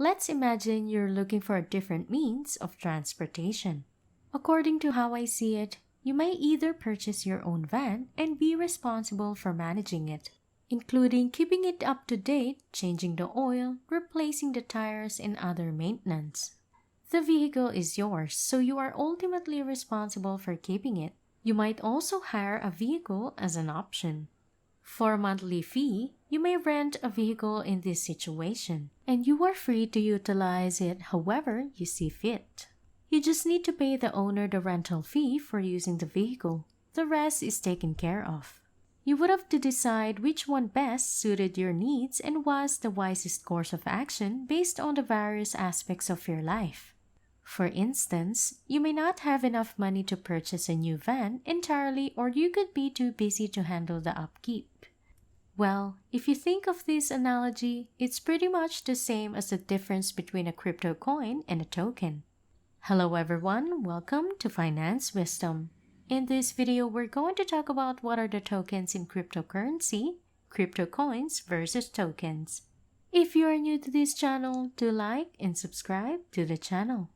let's imagine you're looking for a different means of transportation. According to how I see it, you may either purchase your own van and be responsible for managing it, including keeping it up to date, changing the oil, replacing the tires, and other maintenance. The vehicle is yours, so you are ultimately responsible for keeping it. You might also hire a vehicle as an option. For a monthly fee, you may rent a vehicle in this situation, and you are free to utilize it however you see fit. You just need to pay the owner the rental fee for using the vehicle. The rest is taken care of. You would have to decide which one best suited your needs and was the wisest course of action based on the various aspects of your life. For instance, you may not have enough money to purchase a new van entirely, or you could be too busy to handle the upkeep. Well, if you think of this analogy, it's pretty much the same as the difference between a crypto coin and a token. Hello everyone, welcome to Finance Wisdom. In this video, we're going to talk about what are the tokens in cryptocurrency, crypto coins versus tokens. If you are new to this channel, do like and subscribe to the channel.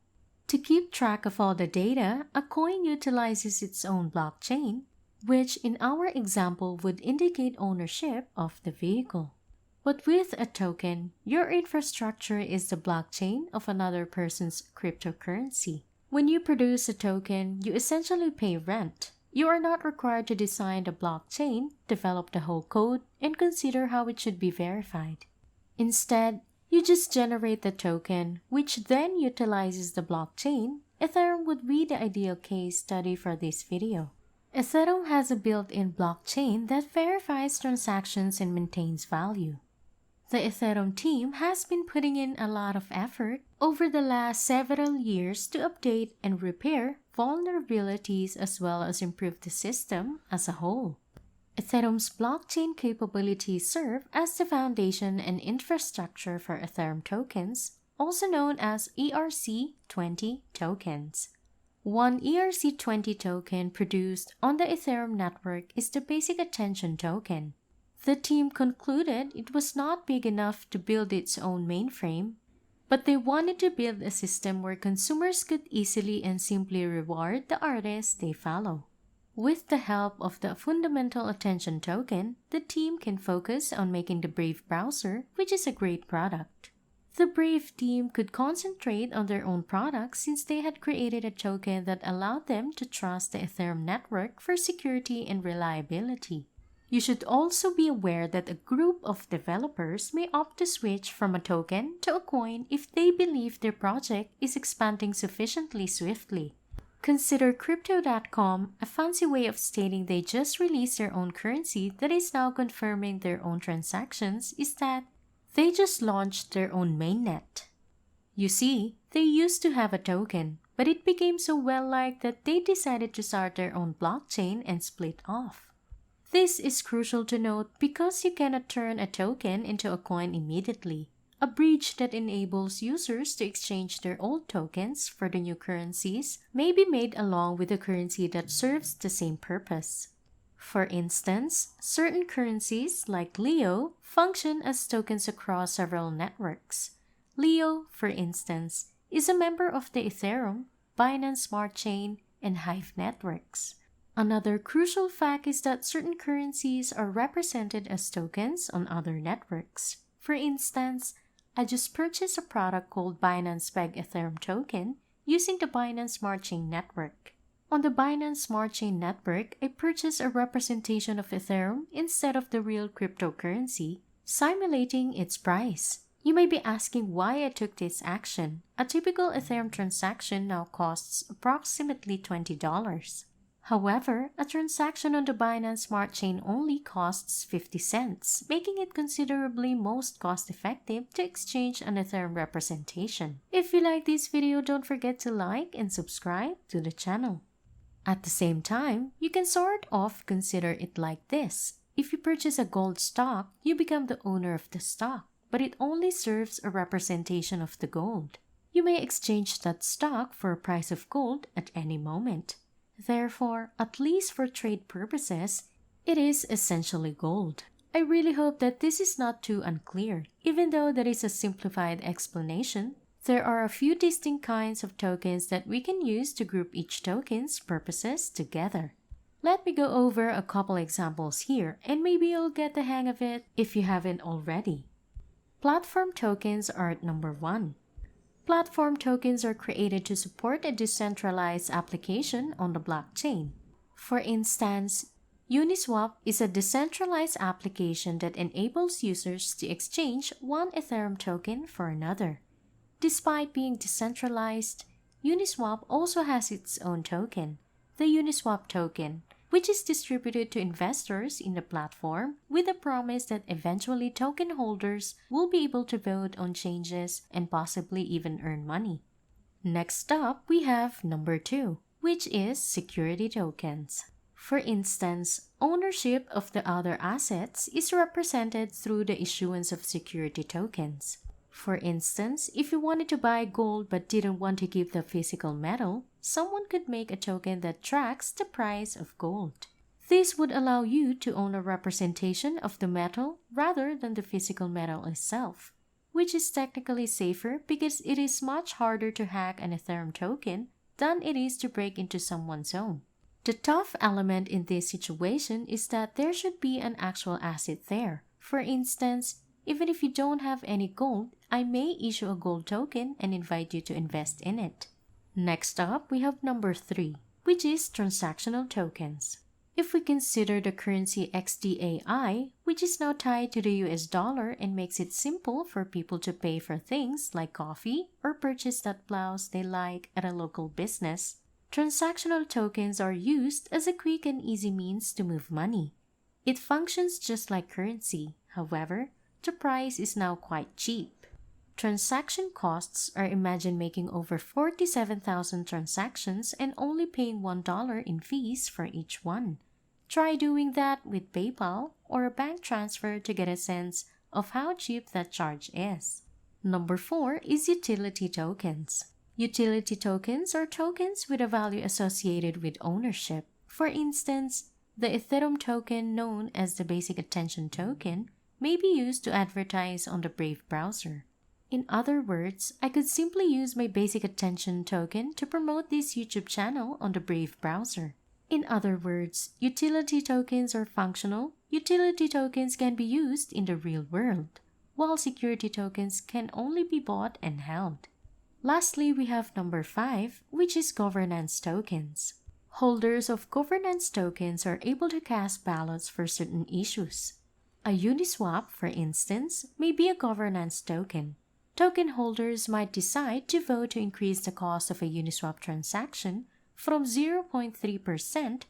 To keep track of all the data, a coin utilizes its own blockchain, which in our example would indicate ownership of the vehicle. But with a token, your infrastructure is the blockchain of another person's cryptocurrency. When you produce a token, you essentially pay rent. You are not required to design the blockchain, develop the whole code, and consider how it should be verified. Instead, you just generate the token, which then utilizes the blockchain. Ethereum would be the ideal case study for this video. Ethereum has a built-in blockchain that verifies transactions and maintains value. The Ethereum team has been putting in a lot of effort over the last several years to update and repair vulnerabilities as well as improve the system as a whole. Ethereum's blockchain capabilities serve as the foundation and infrastructure for Ethereum tokens, also known as ERC20 tokens. One ERC20 token produced on the Ethereum network is the Basic Attention token. The team concluded it was not big enough to build its own mainframe, but they wanted to build a system where consumers could easily and simply reward the artists they follow. With the help of the Fundamental Attention token, the team can focus on making the Brave browser, which is a great product. The Brave team could concentrate on their own products since they had created a token that allowed them to trust the Ethereum network for security and reliability. You should also be aware that a group of developers may opt to switch from a token to a coin if they believe their project is expanding sufficiently swiftly. Consider Crypto.com, a fancy way of stating they just released their own currency that is now confirming their own transactions is that they just launched their own mainnet. You see, they used to have a token, but it became so well-liked that they decided to start their own blockchain and split off. This is crucial to note because you cannot turn a token into a coin immediately, a bridge that enables users to exchange their old tokens for the new currencies may be made along with a currency that serves the same purpose. For instance, certain currencies like Leo function as tokens across several networks. Leo, for instance, is a member of the Ethereum, Binance Smart Chain, and Hive networks. Another crucial fact is that certain currencies are represented as tokens on other networks. For instance, I just purchased a product called Binance Peg Ethereum token using the Binance Smart Chain network. On the Binance Smart Chain network, I purchased a representation of Ethereum instead of the real cryptocurrency, simulating its price. You may be asking why I took this action. A typical Ethereum transaction now costs approximately $20. However, a transaction on the Binance Smart Chain only costs 50 cents, making it considerably most cost-effective to exchange an Ethereum representation. If you like this video, don't forget to like and subscribe to the channel. At the same time, you can sort of consider it like this. If you purchase a gold stock, you become the owner of the stock, but it only serves a representation of the gold. You may exchange that stock for a price of gold at any moment. Therefore, at least for trade purposes, it is essentially gold. I really hope that this is not too unclear. Even though that is a simplified explanation, there are a few distinct kinds of tokens that we can use to group each token's purposes together. Let me go over a couple examples here, and maybe you'll get the hang of it if you haven't already. Platform tokens are at number 1. Platform tokens are created to support a decentralized application on the blockchain. For instance, Uniswap is a decentralized application that enables users to exchange one Ethereum token for another. Despite being decentralized, Uniswap also has its own token, the Uniswap token, which is distributed to investors in the platform with the promise that eventually token holders will be able to vote on changes and possibly even earn money. Next up, we have number 2, which is security tokens. For instance, ownership of the other assets is represented through the issuance of security tokens. For instance, if you wanted to buy gold but didn't want to keep the physical metal, someone could make a token that tracks the price of gold. This would allow you to own a representation of the metal rather than the physical metal itself, which is technically safer because it is much harder to hack an Ethereum token than it is to break into someone's own. The tough element in this situation is that there should be an actual asset there. For instance, even if you don't have any gold, I may issue a gold token and invite you to invest in it. Next up, we have number 3, which is transactional tokens. If we consider the currency XDAI, which is now tied to the US dollar and makes it simple for people to pay for things like coffee or purchase that blouse they like at a local business, transactional tokens are used as a quick and easy means to move money. It functions just like currency, however, the price is now quite cheap. Transaction costs are imagine making over 47,000 transactions and only paying $1 in fees for each one. Try doing that with PayPal or a bank transfer to get a sense of how cheap that charge is. Number 4 is utility tokens. Utility tokens are tokens with a value associated with ownership. For instance, the Ethereum token known as the Basic Attention token may be used to advertise on the Brave browser. In other words, I could simply use my Basic Attention token to promote this YouTube channel on the Brave browser. In other words, utility tokens are functional. Utility tokens can be used in the real world, while security tokens can only be bought and held. Lastly, we have number 5, which is governance tokens. Holders of governance tokens are able to cast ballots for certain issues. A Uniswap, for instance, may be a governance token. Token holders might decide to vote to increase the cost of a Uniswap transaction from 0.3%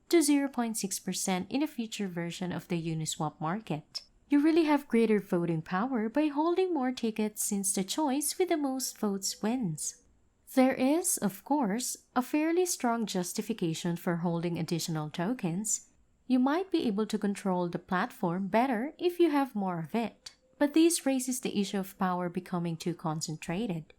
to 0.6% in a future version of the Uniswap market. You really have greater voting power by holding more tickets since the choice with the most votes wins. There is, of course, a fairly strong justification for holding additional tokens. You might be able to control the platform better if you have more of it, but this raises the issue of power becoming too concentrated.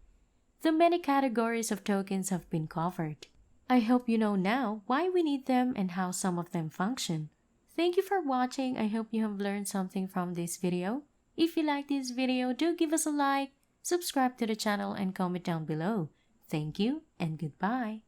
The many categories of tokens have been covered. I hope you know now why we need them and how some of them function. Thank you for watching. I hope you have learned something from this video. If you like this video, do give us a like, subscribe to the channel, and comment down below. Thank you and goodbye.